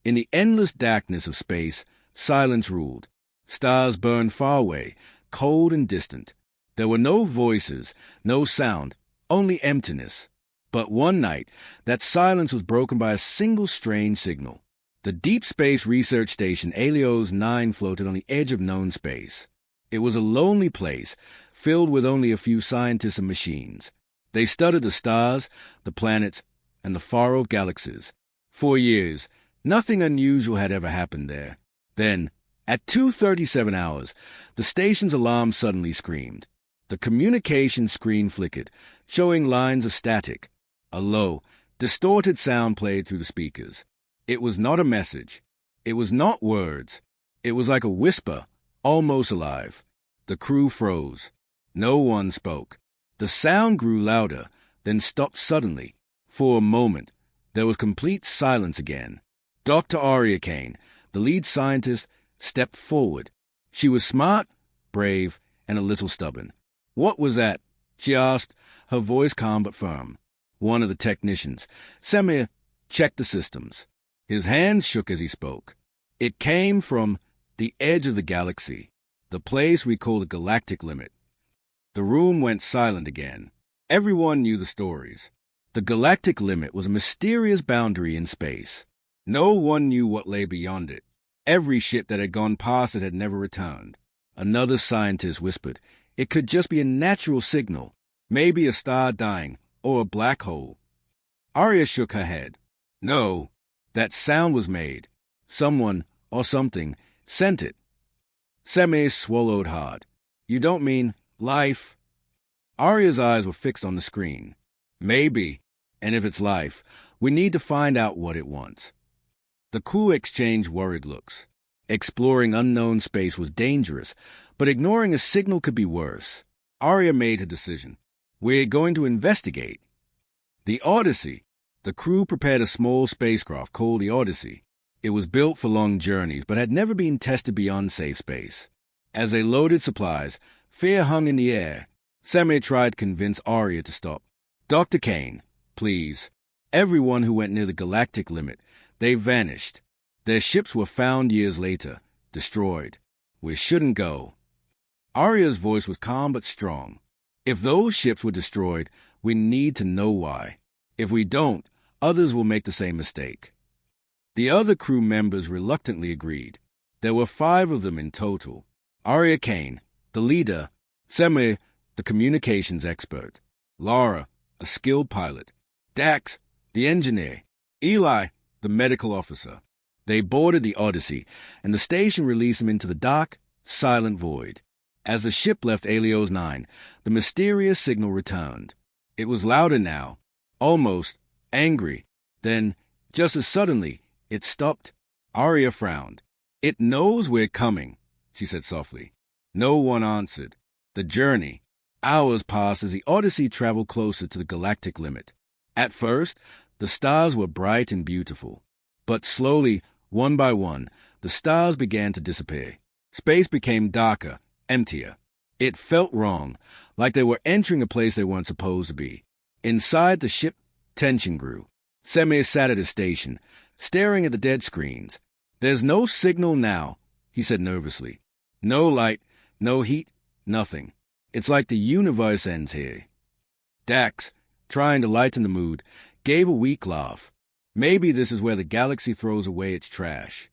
In the endless darkness of space, silence ruled. Stars burned far away, cold and distant. There were no voices, no sound, only emptiness. But one night, that silence was broken by a single strange signal. The Deep Space Research Station Helios 9 floated on the edge of known space. It was a lonely place, filled with only a few scientists and machines. They studied the stars, the planets, and the far-off galaxies. For years, nothing unusual had ever happened there. Then, at 2:37 hours, the station's alarm suddenly screamed. The communication screen flickered, showing lines of static. A low, distorted sound played through the speakers. It was not a message. It was not words. It was like a whisper, almost alive. The crew froze. No one spoke. The sound grew louder, then stopped suddenly. For a moment, there was complete silence again. Dr. Arya Kane, the lead scientist, stepped forward. She was smart, brave, and a little stubborn. "What was that?" she asked, her voice calm but firm. One of the technicians, Semir, checked the systems. His hands shook as he spoke. It came from the edge of the galaxy, the place we call the Galactic limit. The room went silent again. Everyone knew the stories. The Galactic limit was a mysterious boundary in space. No one knew what lay beyond it. Every ship that had gone past it had never returned. Another scientist whispered, "It could just be a natural signal, maybe a star dying, or a black hole." Arya shook her head. "No, that sound was made. Someone, or something, sent it." Semir swallowed hard. "You don't mean life?" Arya's eyes were fixed on the screen. "Maybe, and if it's life, we need to find out what it wants." The crew exchanged worried looks. Exploring unknown space was dangerous, but ignoring a signal could be worse. Arya made her decision. "We're going to investigate." The Odyssey. The crew prepared a small spacecraft called the Odyssey. It was built for long journeys, but had never been tested beyond safe space. As they loaded supplies, fear hung in the air. Semir tried to convince Arya to stop. "Dr. Kane, please. Everyone who went near the Galactic limit, they vanished. Their ships were found years later, destroyed. We shouldn't go." Arya's voice was calm but strong. "If those ships were destroyed, we need to know why. If we don't, others will make the same mistake." The other crew members reluctantly agreed. There were 5 of them in total. Arya Kane, the leader, Semir, the communications expert, Lara, a skilled pilot, Dax, the engineer, Eli, the medical officer. They boarded the Odyssey, and the station released them into the dark, silent void. As the ship left Helios 9, the mysterious signal returned. It was louder now, almost angry. Then, just as suddenly, it stopped. Arya frowned. "It knows we're coming," she said softly. No one answered. The journey. Hours passed as the Odyssey traveled closer to the Galactic limit. At first, the stars were bright and beautiful. But slowly, one by one, the stars began to disappear. Space became darker, emptier. It felt wrong, like they were entering a place they weren't supposed to be. Inside the ship, tension grew. Semir sat at his station, staring at the dead screens. "There's no signal now," he said nervously. "No light, no heat, nothing. It's like the universe ends here." Dax, trying to lighten the mood, gave a weak laugh. "Maybe this is where the galaxy throws away its trash."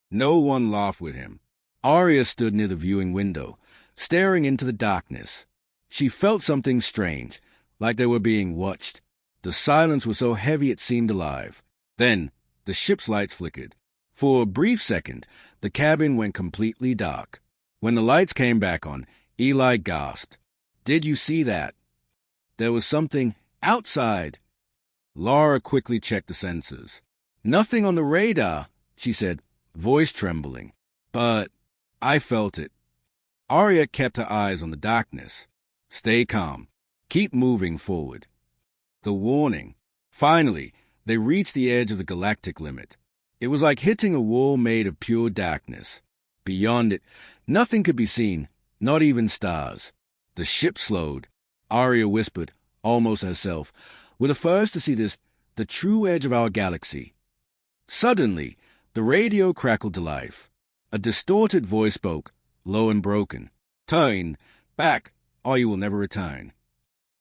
No one laughed with him. Arya stood near the viewing window, staring into the darkness. She felt something strange, like they were being watched. The silence was so heavy it seemed alive. Then, the ship's lights flickered. For a brief second, the cabin went completely dark. When the lights came back on, Eli gasped. "Did you see that?" "There was something outside." Lara quickly checked the sensors. "Nothing on the radar," she said, voice trembling. "But I felt it." Arya kept her eyes on the darkness. "Stay calm. Keep moving forward." The warning. Finally, they reached the edge of the Galactic limit. It was like hitting a wall made of pure darkness. Beyond it, nothing could be seen, not even stars. The ship slowed. Arya whispered, almost herself, "We're the first to see this, the true edge of our galaxy." Suddenly, The radio crackled to life. A distorted voice spoke, low and broken. "Turn back, or you will never return."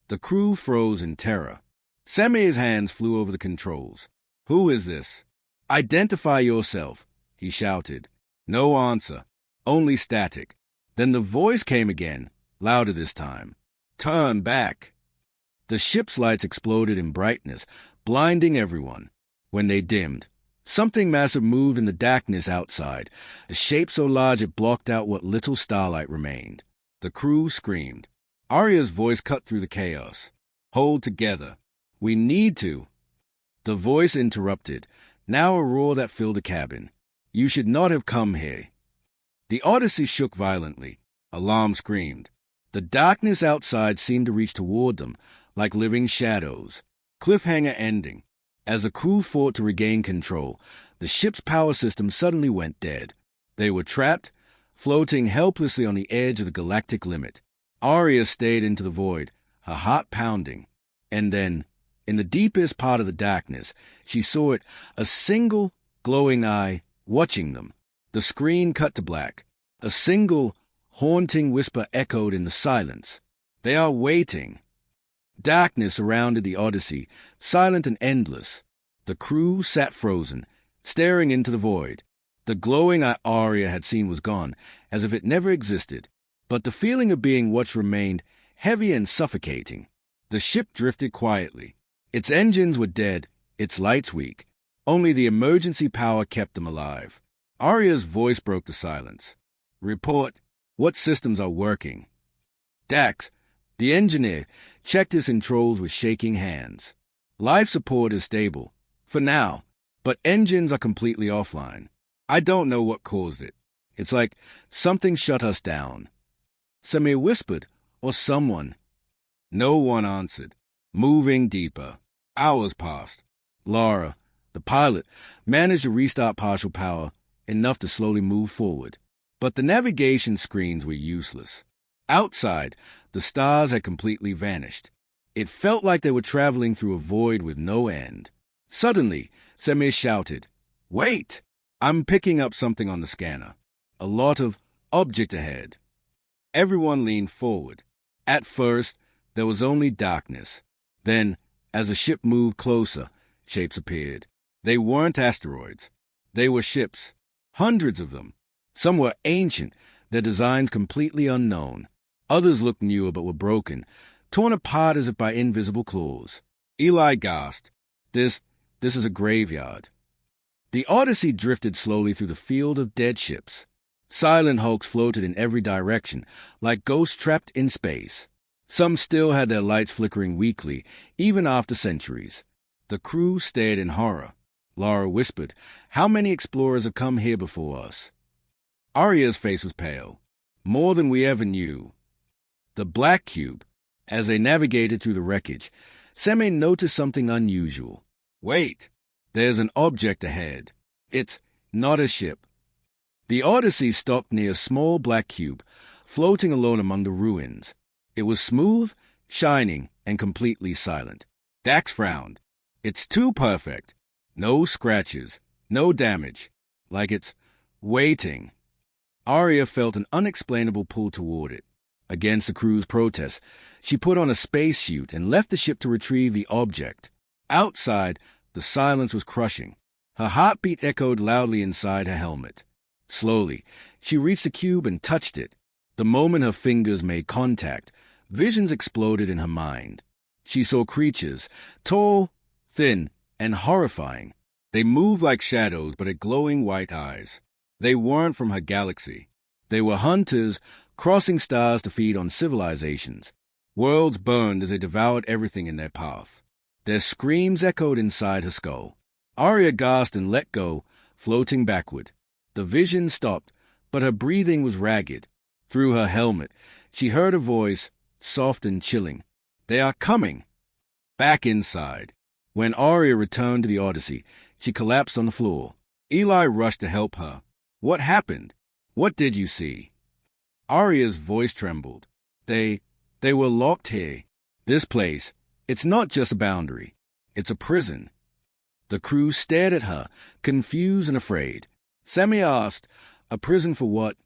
The crew froze in terror. Sammy's hands flew over the controls. "Who is this?" "Identify yourself," he shouted. No answer, only static. Then the voice came again, louder this time. "Turn back." The ship's lights exploded in brightness, blinding everyone. When they dimmed, something massive moved in the darkness outside, a shape so large it blocked out what little starlight remained. The crew screamed. Arya's voice cut through the chaos. "Hold together. We need to." The voice interrupted, now a roar that filled the cabin. "You should not have come here." The Odyssey shook violently. Alarm screamed. The darkness outside seemed to reach toward them, like living shadows. Cliffhanger ending. As the crew fought to regain control, the ship's power system suddenly went dead. They were trapped, floating helplessly on the edge of the galactic limit. Arya stayed into the void, her heart pounding. And then, in the deepest part of the darkness, she saw it, a single glowing eye, watching them. The screen cut to black. A single, haunting whisper echoed in the silence. "They are waiting." Darkness surrounded the Odyssey, silent and endless. The crew sat frozen, staring into the void. The glowing eye Arya had seen was gone, as if it never existed. But the feeling of being watched remained, heavy and suffocating. The ship drifted quietly. Its engines were dead, its lights weak. Only the emergency power kept them alive. Arya's voice broke the silence. "Report. What systems are working?" Dax, the engineer, checked his controls with shaking hands. "Life support is stable, for now, but engines are completely offline. I don't know what caused it. It's like something shut us down." Samir whispered, "Or someone." No one answered. Moving deeper. Hours passed. Lara, the pilot, managed to restart partial power, enough to slowly move forward. But the navigation screens were useless. Outside, the stars had completely vanished. It felt like they were traveling through a void with no end. Suddenly, Samir shouted, "Wait! I'm picking up something on the scanner. A lot of object ahead." Everyone leaned forward. At first, there was only darkness. Then, as the ship moved closer, shapes appeared. They weren't asteroids. They were ships. Hundreds of them. Some were ancient, their designs completely unknown. Others looked newer but were broken, torn apart as if by invisible claws. Eli gasped. This is a graveyard." The Odyssey drifted slowly through the field of dead ships. Silent hulks floated in every direction, like ghosts trapped in space. Some still had their lights flickering weakly, even after centuries. The crew stared in horror. Lara whispered, "How many explorers have come here before us?" Arya's face was pale. "More than we ever knew." The black cube. As they navigated through the wreckage, Seme noticed something unusual. "Wait! There's an object ahead. It's not a ship." The Odyssey stopped near a small black cube, floating alone among the ruins. It was smooth, shining, and completely silent. Dax frowned. "It's too perfect. No scratches, no damage. Like it's waiting." Arya felt an unexplainable pull toward it. Against the crew's protest, she put on a spacesuit and left the ship to retrieve the object. Outside, the silence was crushing. Her heartbeat echoed loudly inside her helmet. Slowly, she reached the cube and touched it. The moment her fingers made contact, visions exploded in her mind. She saw creatures, tall, thin, and horrifying. They moved like shadows but had glowing white eyes. They weren't from her galaxy. They were hunters, crossing stars to feed on civilizations. Worlds burned as they devoured everything in their path. Their screams echoed inside her skull. Arya gasped and let go, floating backward. The vision stopped, but her breathing was ragged. Through her helmet, she heard a voice, soft and chilling. "They are coming!" Back inside. When Arya returned to the Odyssey, she collapsed on the floor. Eli rushed to help her. "What happened? What did you see?" Arya's voice trembled. They were locked here. This place, it's not just a boundary. It's a prison." The crew stared at her, confused and afraid. Sammy asked, "A prison for what?"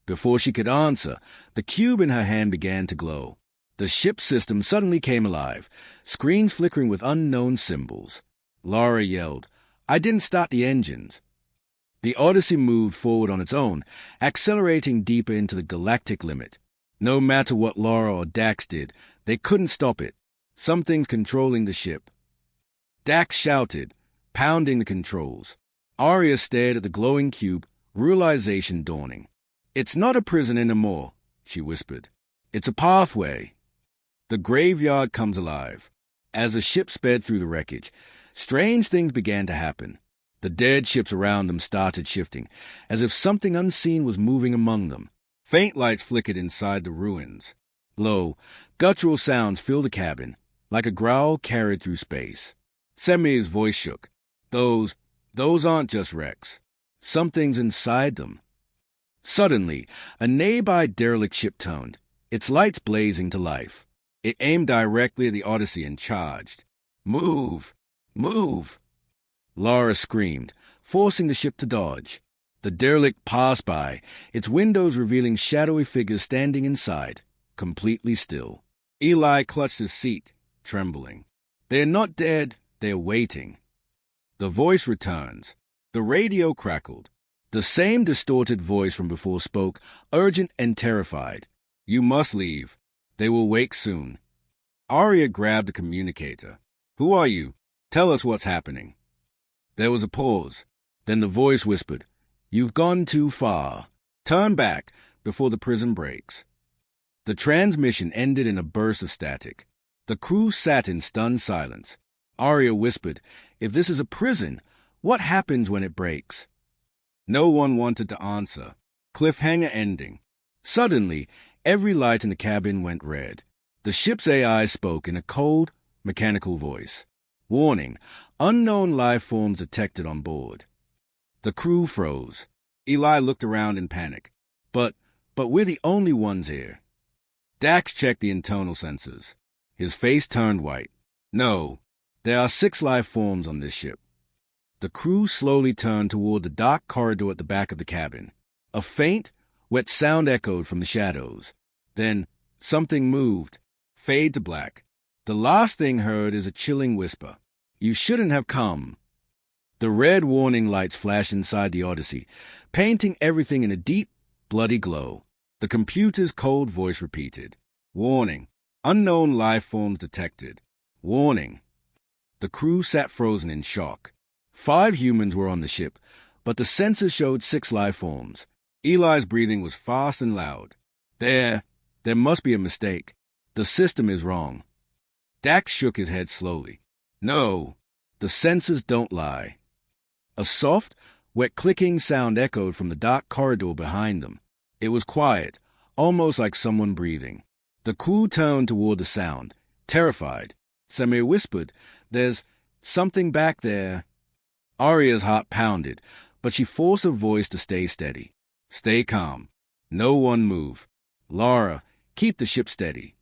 Before she could answer, the cube in her hand began to glow. The ship's system suddenly came alive, screens flickering with unknown symbols. Laura yelled, "I didn't start the engines." The Odyssey moved forward on its own, accelerating deeper into the galactic limit. No matter what Laura or Dax did, they couldn't stop it. Something's controlling the ship. Dax shouted, pounding the controls. Arya stared at the glowing cube, realization dawning. "It's not a prison anymore," she whispered. "It's a pathway." The graveyard comes alive. As the ship sped through the wreckage, strange things began to happen. The dead ships around them started shifting, as if something unseen was moving among them. Faint lights flickered inside the ruins. Low, guttural sounds filled the cabin, like a growl carried through space. Semi's voice shook. Those aren't just wrecks. Something's inside them." Suddenly, a nearby derelict ship turned, its lights blazing to life. It aimed directly at the Odyssey and charged. "Move! Move!" Laura screamed, forcing the ship to dodge. The derelict passed by, its windows revealing shadowy figures standing inside, completely still. Eli clutched his seat, trembling. "They're not dead, they're waiting." The voice returns. The radio crackled. The same distorted voice from before spoke, urgent and terrified. "You must leave. They will wake soon." Arya grabbed the communicator. "Who are you? Tell us what's happening." There was a pause. Then the voice whispered, "You've gone too far. Turn back before the prison breaks." The transmission ended in a burst of static. The crew sat in stunned silence. Arya whispered, "If this is a prison, what happens when it breaks?" No one wanted to answer. Cliffhanger ending. Suddenly, every light in the cabin went red. The ship's AI spoke in a cold, mechanical voice. "Warning, unknown life forms detected on board." The crew froze. Eli looked around in panic. But we're the only ones here." Dax checked the internal sensors. His face turned white. "No, there are 6 life forms on this ship." The crew slowly turned toward the dark corridor at the back of the cabin. A faint, wet sound echoed from the shadows. Then something moved, fade to black. The last thing heard is a chilling whisper. "You shouldn't have come." The red warning lights flashed inside the Odyssey, painting everything in a deep, bloody glow. The computer's cold voice repeated, "Warning, unknown life forms detected. Warning." The crew sat frozen in shock. 5 humans were on the ship, but the sensors showed 6 life forms. Eli's breathing was fast and loud. There must be a mistake. The system is wrong." Dax shook his head slowly. "No, the sensors don't lie." A soft, wet clicking sound echoed from the dark corridor behind them. It was quiet, almost like someone breathing. The crew turned toward the sound, terrified. Samir whispered, "There's something back there." Arya's heart pounded, but she forced her voice to stay steady. "Stay calm. No one move. Laura, keep the ship steady."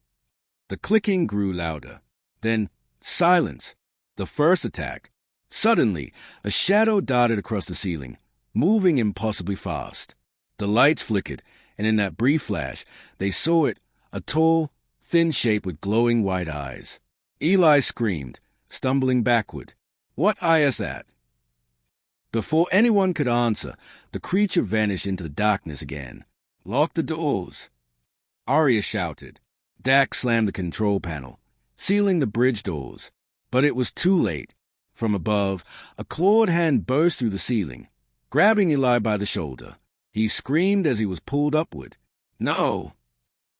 The clicking grew louder. Then silence. The first attack. Suddenly, a shadow darted across the ceiling, moving impossibly fast. The lights flickered, and in that brief flash, they saw it, a tall, thin shape with glowing white eyes. Eli screamed, stumbling backward. "What eye is that?" Before anyone could answer, the creature vanished into the darkness again. "Lock the doors." Arya shouted. Dax slammed the control panel, sealing the bridge doors. But it was too late. From above, a clawed hand burst through the ceiling, grabbing Eli by the shoulder. He screamed as he was pulled upward. "No!"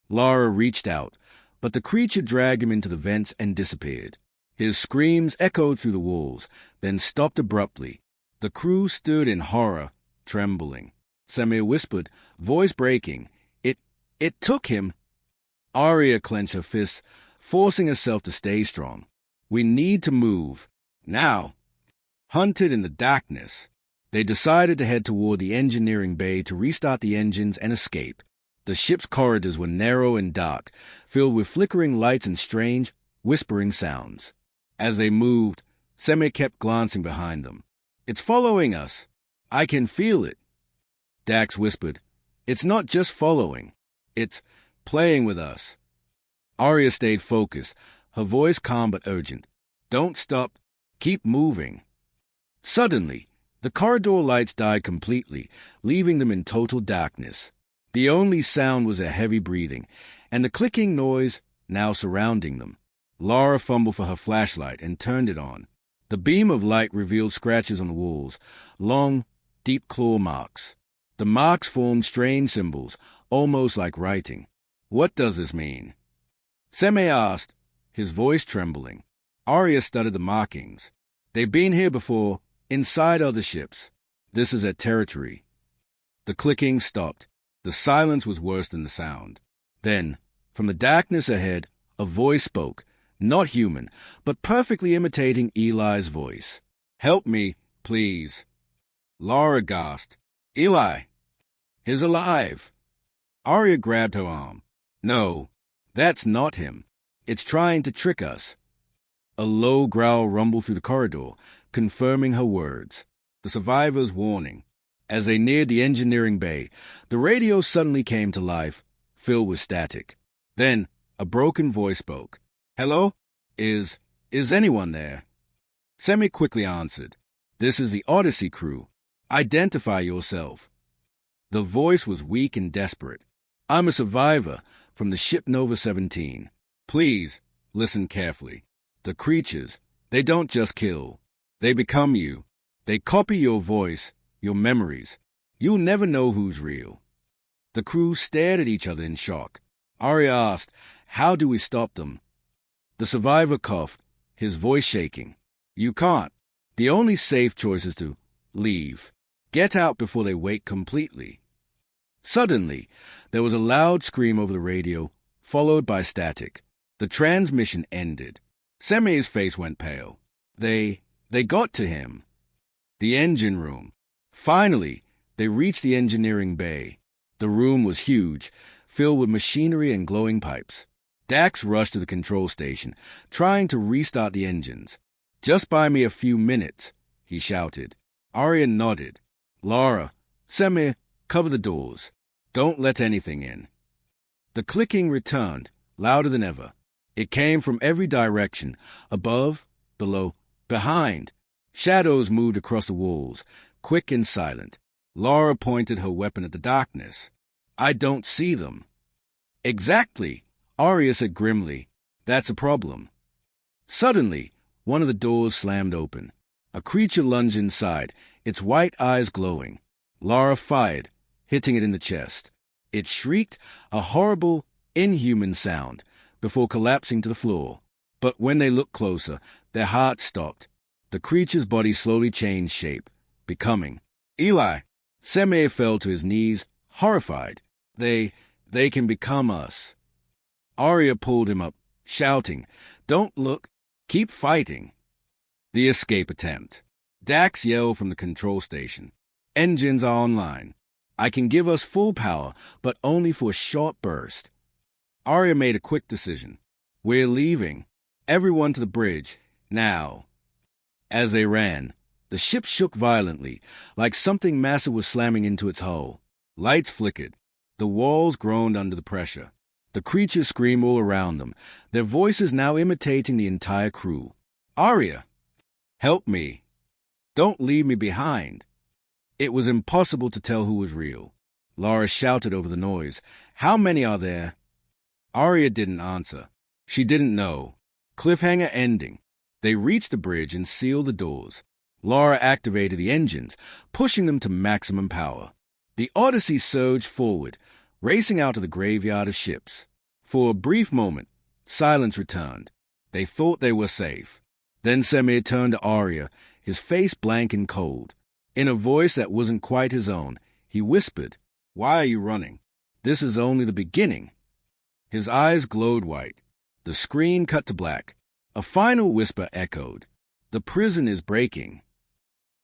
Laura reached out, but the creature dragged him into the vents and disappeared. His screams echoed through the walls, then stopped abruptly. The crew stood in horror, trembling. Samir whispered, voice breaking, It took him." Arya clenched her fists, forcing herself to stay strong. "We need to move. Now." Hunted in the darkness, they decided to head toward the engineering bay to restart the engines and escape. The ship's corridors were narrow and dark, filled with flickering lights and strange, whispering sounds. As they moved, Semi kept glancing behind them. It's following us. I can feel it. Dax whispered, It's not just following. It's playing with us. Arya stayed focused, her voice calm but urgent. Don't stop. Keep moving. Suddenly, the corridor lights died completely, leaving them in total darkness. The only sound was a heavy breathing, and the clicking noise now surrounding them. Laura fumbled for her flashlight and turned it on. The beam of light revealed scratches on the walls, long, deep claw marks. The marks formed strange symbols, almost like writing. What does this mean? Seme asked, his voice trembling. Arya studied the markings. They've been here before, inside other ships. This is their territory. The clicking stopped. The silence was worse than the sound. Then, from the darkness ahead, a voice spoke, not human, but perfectly imitating Eli's voice. Help me, please. Laura gasped. Eli! He's alive! Arya grabbed her arm. No, that's not him. It's trying to trick us. A low growl rumbled through the corridor, confirming her words. The survivors' warning. As they neared the engineering bay, the radio suddenly came to life, filled with static. Then, a broken voice spoke. Hello? Is anyone there? Semi quickly answered. This is the Odyssey crew. Identify yourself. The voice was weak and desperate. I'm a survivor from the ship Nova 17. Please, listen carefully. The creatures, they don't just kill. They become you. They copy your voice, your memories. You'll never know who's real. The crew stared at each other in shock. Arya asked, How do we stop them? The survivor coughed, his voice shaking. You can't. The only safe choice is to leave. Get out before they wake completely. Suddenly, there was a loud scream over the radio, followed by static. The transmission ended. Semi's face went pale. They got to him. The engine room. Finally, they reached the engineering bay. The room was huge, filled with machinery and glowing pipes. Dax rushed to the control station, trying to restart the engines. Just buy me a few minutes, he shouted. Arya nodded. Laura, Semi, cover the doors. Don't let anything in. The clicking returned, louder than ever. It came from every direction, above, below, behind. Shadows moved across the walls, quick and silent. Laura pointed her weapon at the darkness. I don't see them. Exactly, Arya said grimly. That's a problem. Suddenly, one of the doors slammed open. A creature lunged inside, its white eyes glowing. Laura fired, hitting it in the chest. It shrieked a horrible, inhuman sound before collapsing to the floor. But when they looked closer, their hearts stopped. The creature's body slowly changed shape, becoming Eli. Seme fell to his knees, horrified. They can become us. Arya pulled him up, shouting, Don't look, keep fighting. The escape attempt. Dax yelled from the control station. Engines are online. I can give us full power, but only for a short burst. Arya made a quick decision. We're leaving. Everyone to the bridge, now. As they ran, the ship shook violently, like something massive was slamming into its hull. Lights flickered. The walls groaned under the pressure. The creatures screamed all around them, their voices now imitating the entire crew. Arya! Help me! Don't leave me behind! It was impossible to tell who was real. Laura shouted over the noise. How many are there? Arya didn't answer. She didn't know. Cliffhanger ending. They reached the bridge and sealed the doors. Laura activated the engines, pushing them to maximum power. The Odyssey surged forward, racing out to the graveyard of ships. For a brief moment, silence returned. They thought they were safe. Then Semir turned to Arya, his face blank and cold. In a voice that wasn't quite his own, he whispered, Why are you running? This is only the beginning. His eyes glowed white. The screen cut to black. A final whisper echoed. The prison is breaking.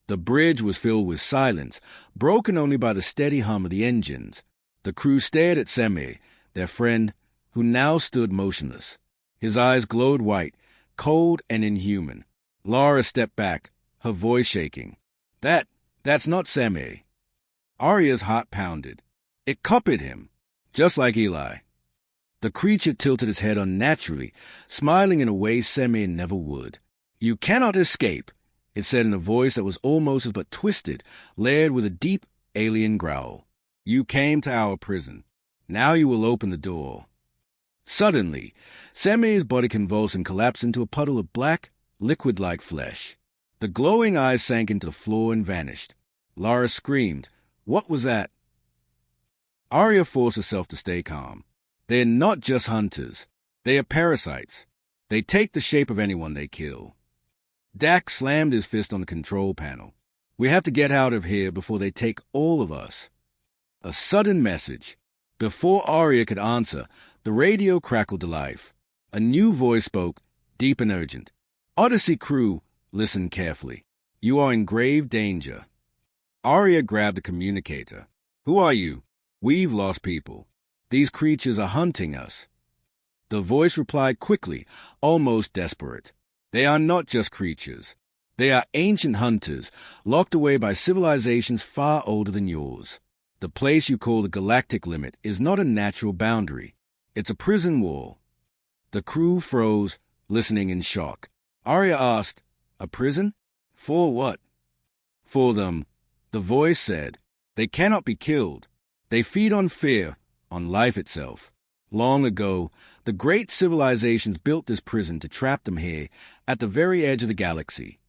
The bridge was filled with silence, broken only by the steady hum of the engines. The crew stared at Semir, their friend, who now stood motionless. His eyes glowed white, cold and inhuman. Lara stepped back, her voice shaking. That's not Seme. Arya's heart pounded. It copied him, just like Eli. The creature tilted his head unnaturally, smiling in a way Seme never would. You cannot escape, it said in a voice that was almost but twisted, layered with a deep, alien growl. You came to our prison. Now you will open the door. Suddenly, Seme's body convulsed and collapsed into a puddle of black, liquid-like flesh. The glowing eyes sank into the floor and vanished. Lara screamed. What was that? Arya forced herself to stay calm. They are not just hunters. They are parasites. They take the shape of anyone they kill. Dax slammed his fist on the control panel. We have to get out of here before they take all of us. A sudden message. Before Arya could answer, the radio crackled to life. A new voice spoke, deep and urgent. Odyssey crew, listen carefully. You are in grave danger. Arya grabbed the communicator. Who are you? We've lost people. These creatures are hunting us. The voice replied quickly, almost desperate. They are not just creatures. They are ancient hunters, locked away by civilizations far older than yours. The place you call the Galactic limit is not a natural boundary. It's a prison wall. The crew froze, listening in shock. Arya asked, a prison? For what? For them, the voice said. They cannot be killed. They feed on fear, on life itself. Long ago, the great civilizations built this prison to trap them here, at the very edge of the galaxy.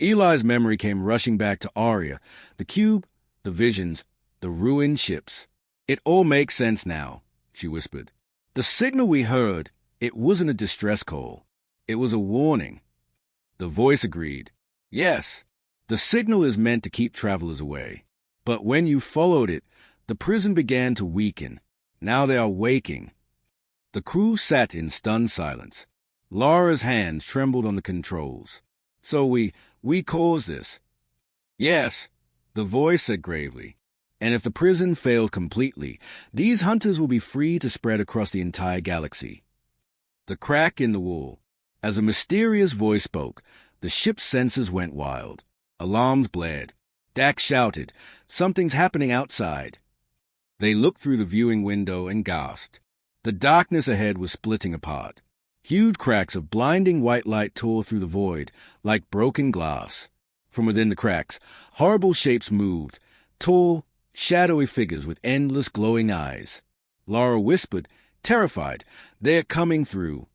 Eli's memory came rushing back to Arya, the cube, the visions, the ruined ships. It all makes sense now, she whispered. The signal we heard, it wasn't a distress call. It was a warning. The voice agreed. Yes, the signal is meant to keep travelers away. But when you followed it, the prison began to weaken. Now they are waking. The crew sat in stunned silence. Lara's hands trembled on the controls. So we caused this. Yes, the voice said gravely. And if the prison failed completely, these hunters will be free to spread across the entire galaxy. The crack in the wall. As a mysterious voice spoke, the ship's sensors went wild. Alarms blared. Dax shouted, "Something's happening outside." They looked through the viewing window and gasped. The darkness ahead was splitting apart. Huge cracks of blinding white light tore through the void, like broken glass. From within the cracks, horrible shapes moved, tall, shadowy figures with endless glowing eyes. Lara whispered, terrified, "They're coming through."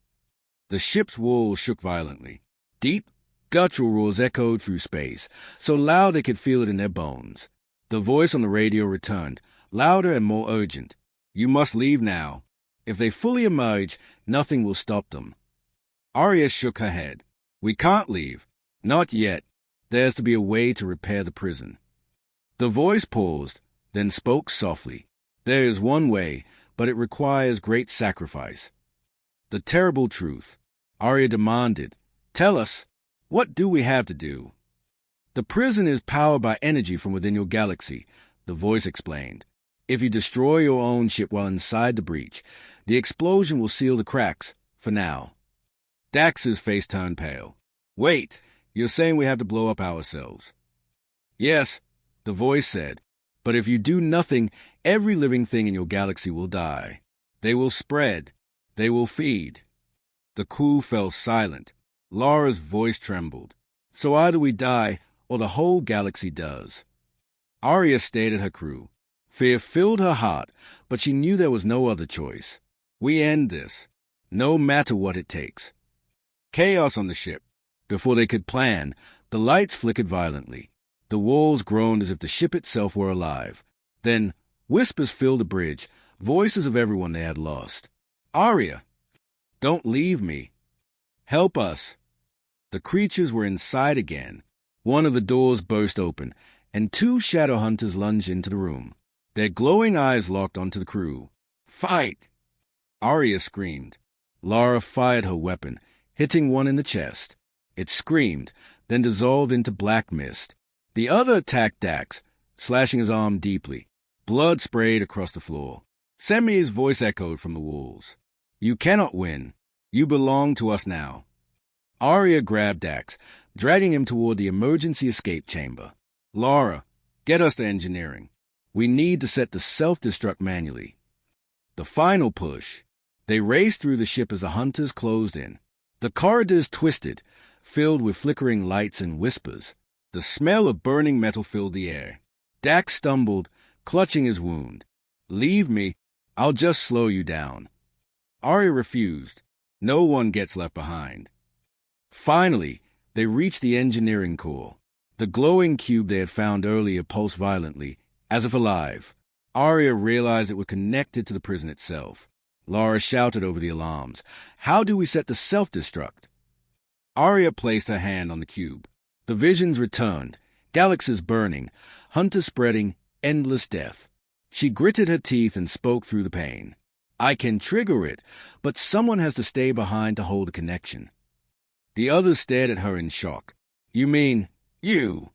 The ship's walls shook violently. Deep, guttural roars echoed through space, so loud they could feel it in their bones. The voice on the radio returned, louder and more urgent. "You must leave now. If they fully emerge, nothing will stop them." Arya shook her head. "We can't leave. Not yet. There's to be a way to repair the prison." The voice paused, then spoke softly. "There is one way, but it requires great sacrifice." The terrible truth. Arya demanded, "Tell us, what do we have to do?" "The prison is powered by energy from within your galaxy," the voice explained. "If you destroy your own ship while inside the breach, the explosion will seal the cracks, for now." Dax's face turned pale. "Wait, you're saying we have to blow up ourselves?" "Yes," the voice said, "but if you do nothing, every living thing in your galaxy will die. They will spread. They will feed." The crew fell silent. Lara's voice trembled. "So either we die, or the whole galaxy does." Arya stared at her crew. Fear filled her heart, but she knew there was no other choice. "We end this, no matter what it takes." Chaos on the ship. Before they could plan, the lights flickered violently. The walls groaned as if the ship itself were alive. Then whispers filled the bridge, voices of everyone they had lost. "Arya! Don't leave me! Help us!" The creatures were inside again. One of the doors burst open, and two shadow hunters lunged into the room. Their glowing eyes locked onto the crew. "Fight!" Arya screamed. Lara fired her weapon, hitting one in the chest. It screamed, then dissolved into black mist. The other attacked Dax, slashing his arm deeply. Blood sprayed across the floor. Semi's voice echoed from the walls. "You cannot win. You belong to us now." Arya grabbed Dax, dragging him toward the emergency escape chamber. Lara, get us to engineering. We need to set the self-destruct manually. The final push. They raced through the ship as the hunters closed in. The corridors twisted, filled with flickering lights and whispers. The smell of burning metal filled the air. Dax stumbled, clutching his wound. Leave me. I'll just slow you down. Arya refused. No one gets left behind. Finally, they reached the engineering core. The glowing cube they had found earlier pulsed violently, as if alive. Arya realized it was connected to the prison itself. Lara shouted over the alarms. How do we set the self-destruct? Arya placed her hand on the cube. The visions returned, galaxies burning, hunters spreading, endless death. She gritted her teeth and spoke through the pain. I can trigger it, but someone has to stay behind to hold a connection. The others stared at her in shock. You mean, you?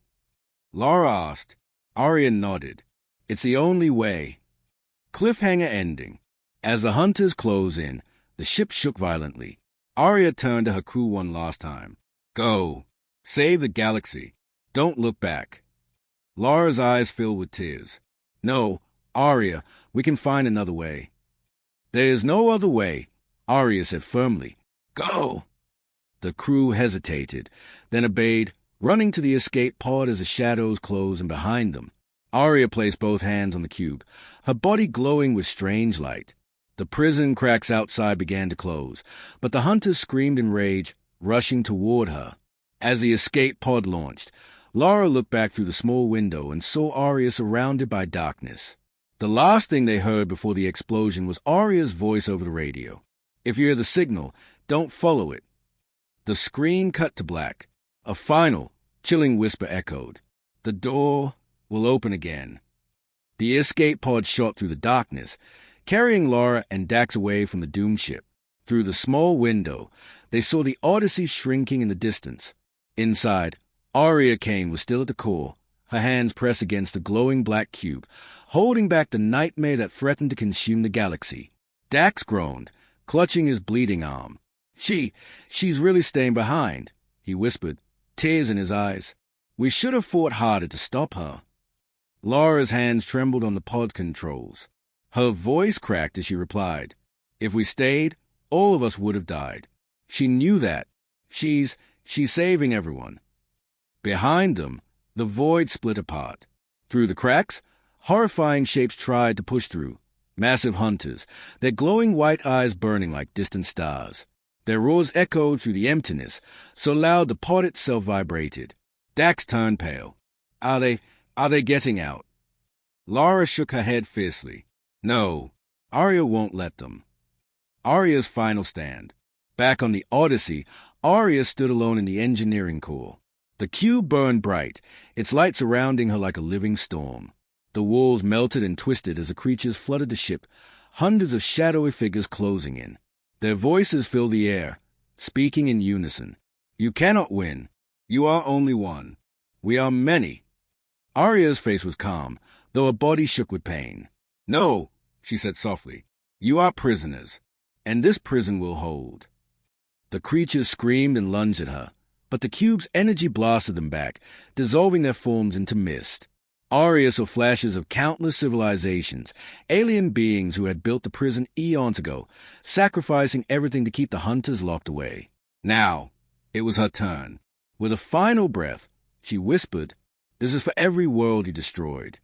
Lara asked. Arya nodded. It's the only way. Cliffhanger ending. As the hunters close in, the ship shook violently. Arya turned to her crew one last time. Go. Save the galaxy. Don't look back. Lara's eyes filled with tears. No, Arya, we can find another way. There is no other way, Arya said firmly. Go. The crew hesitated, then obeyed, running to the escape pod as the shadows closed in behind them. Arya placed both hands on the cube, her body glowing with strange light. The prison cracks outside began to close, but the hunters screamed in rage, rushing toward her. As the escape pod launched, Lara looked back through the small window and saw Arya surrounded by darkness. The last thing they heard before the explosion was Arya's voice over the radio. If you hear the signal, don't follow it. The screen cut to black. A final, chilling whisper echoed. The door will open again. The escape pod shot through the darkness, carrying Lara and Dax away from the doomed ship. Through the small window, they saw the Odyssey shrinking in the distance. Inside, Arya Kane was still at the core, her hands pressed against the glowing black cube, holding back the nightmare that threatened to consume the galaxy. Dax groaned, clutching his bleeding arm. She's really staying behind, he whispered, tears in his eyes. We should have fought harder to stop her. Lara's hands trembled on the pod controls. Her voice cracked as she replied, If we stayed, all of us would have died. She knew that. She's saving everyone. Behind them, the void split apart. Through the cracks, horrifying shapes tried to push through. Massive hunters, their glowing white eyes burning like distant stars. Their roars echoed through the emptiness, so loud the pod itself vibrated. Dax turned pale. Are they getting out? Lara shook her head fiercely. No, Arya won't let them. Arya's final stand. Back on the Odyssey, Arya stood alone in the engineering core. The cube burned bright, its light surrounding her like a living storm. The walls melted and twisted as the creatures flooded the ship, hundreds of shadowy figures closing in. Their voices filled the air, speaking in unison. You cannot win. You are only one. We are many. Arya's face was calm, though her body shook with pain. No, she said softly. You are prisoners, and this prison will hold. The creatures screamed and lunged at her, but the cube's energy blasted them back, dissolving their forms into mist. Arya saw flashes of countless civilizations, alien beings who had built the prison eons ago, sacrificing everything to keep the hunters locked away. Now, it was her turn. With a final breath, she whispered, This is for every world you destroyed.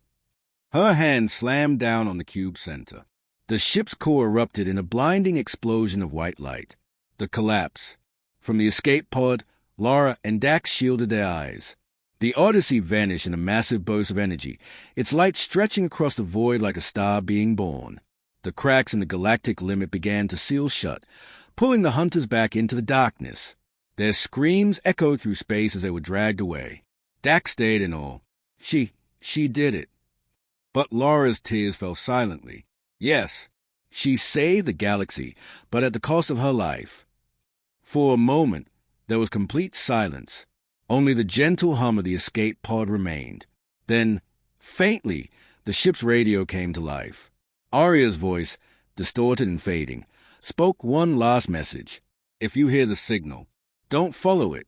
Her hand slammed down on the cube's center. The ship's core erupted in a blinding explosion of white light. The collapse. From the escape pod, Lara and Dax shielded their eyes. The Odyssey vanished in a massive burst of energy, its light stretching across the void like a star being born. The cracks in the galactic limit began to seal shut, pulling the hunters back into the darkness. Their screams echoed through space as they were dragged away. Dax stayed in awe. She did it. But Lara's tears fell silently. Yes, she saved the galaxy, but at the cost of her life. For a moment, there was complete silence. Only the gentle hum of the escape pod remained. Then, faintly, the ship's radio came to life. Arya's voice, distorted and fading, spoke one last message. If you hear the signal, Don't follow it.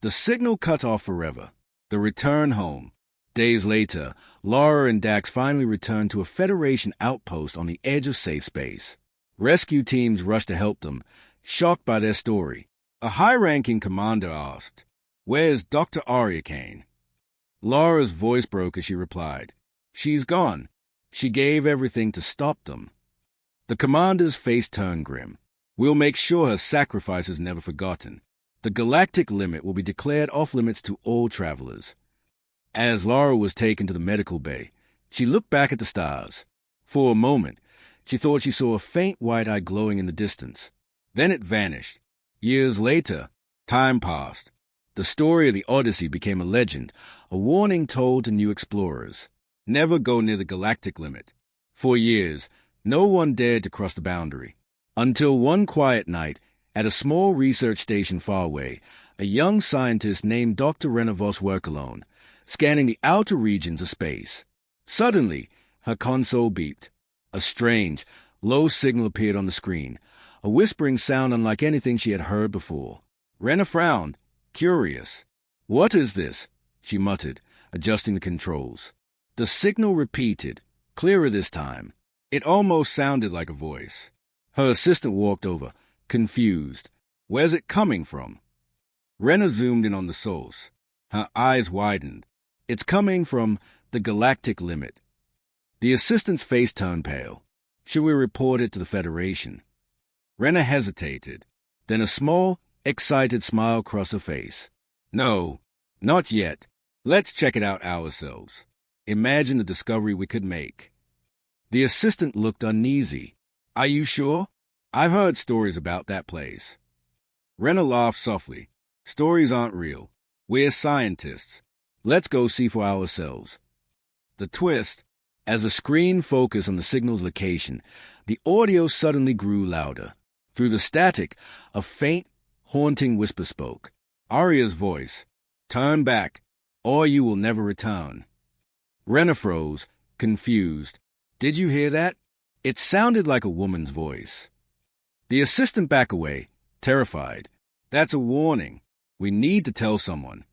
The signal cut off forever. The return home. Days later, Laura and Dax finally returned to a Federation outpost on the edge of safe space. Rescue teams rushed to help them, shocked by their story. A high-ranking commander asked, "Where's Dr. Arya Kane?" Laura's voice broke as she replied, "She's gone. She gave everything to stop them." The commander's face turned grim. "We'll make sure her sacrifice is never forgotten. The galactic limit will be declared off-limits to all travelers." As Laura was taken to the medical bay, she looked back at the stars. For a moment, she thought she saw a faint white eye glowing in the distance. Then it vanished. Years later, time passed. The story of the Odyssey became a legend, a warning told to new explorers. Never go near the galactic limit. For years, no one dared to cross the boundary. Until one quiet night, at a small research station far away, a young scientist named Dr. Renavos worked alone, scanning the outer regions of space. Suddenly, her console beeped. A strange, low signal appeared on the screen, a whispering sound unlike anything she had heard before. Rena frowned, curious. "What is this?" she muttered, adjusting the controls. The signal repeated, clearer this time. It almost sounded like a voice. Her assistant walked over, confused. "Where's it coming from?" Rena zoomed in on the source. Her eyes widened. "It's coming from the galactic limit." The assistant's face turned pale. "Should we report it to the Federation?" Rena hesitated. Then a small, excited smile crossed her face. "No, not yet. Let's check it out ourselves. Imagine the discovery we could make." The assistant looked uneasy. "Are you sure? I've heard stories about that place." Rena laughed softly. "Stories aren't real. We're scientists. Let's go see for ourselves." The twist, as the screen focused on the signal's location, the audio suddenly grew louder. Through the static, a faint, haunting whisper spoke. Arya's voice. "Turn back, or you will never return." Rena froze, confused. "Did you hear that?" It sounded like a woman's voice. The assistant backed away, terrified. "That's a warning. We need to tell someone."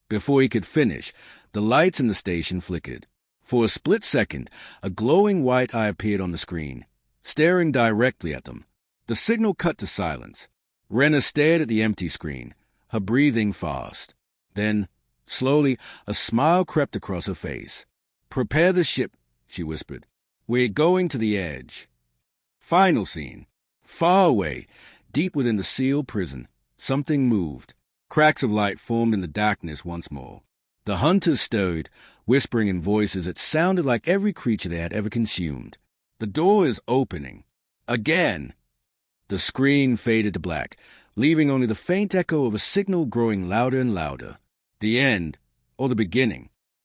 Before he could finish, the lights in the station flickered. For a split second, a glowing white eye appeared on the screen, staring directly at them. The signal cut to silence. Rena stared at the empty screen, her breathing fast. Then, slowly, a smile crept across her face. "Prepare the ship," she whispered. "We're going to the edge." Final scene. Far away, deep within the sealed prison, something moved. Cracks of light formed in the darkness once more. The hunters stirred, whispering in voices that sounded like every creature they had ever consumed. "The door is opening. Again!" The screen faded to black, leaving only the faint echo of a signal growing louder and louder. The end, or the beginning.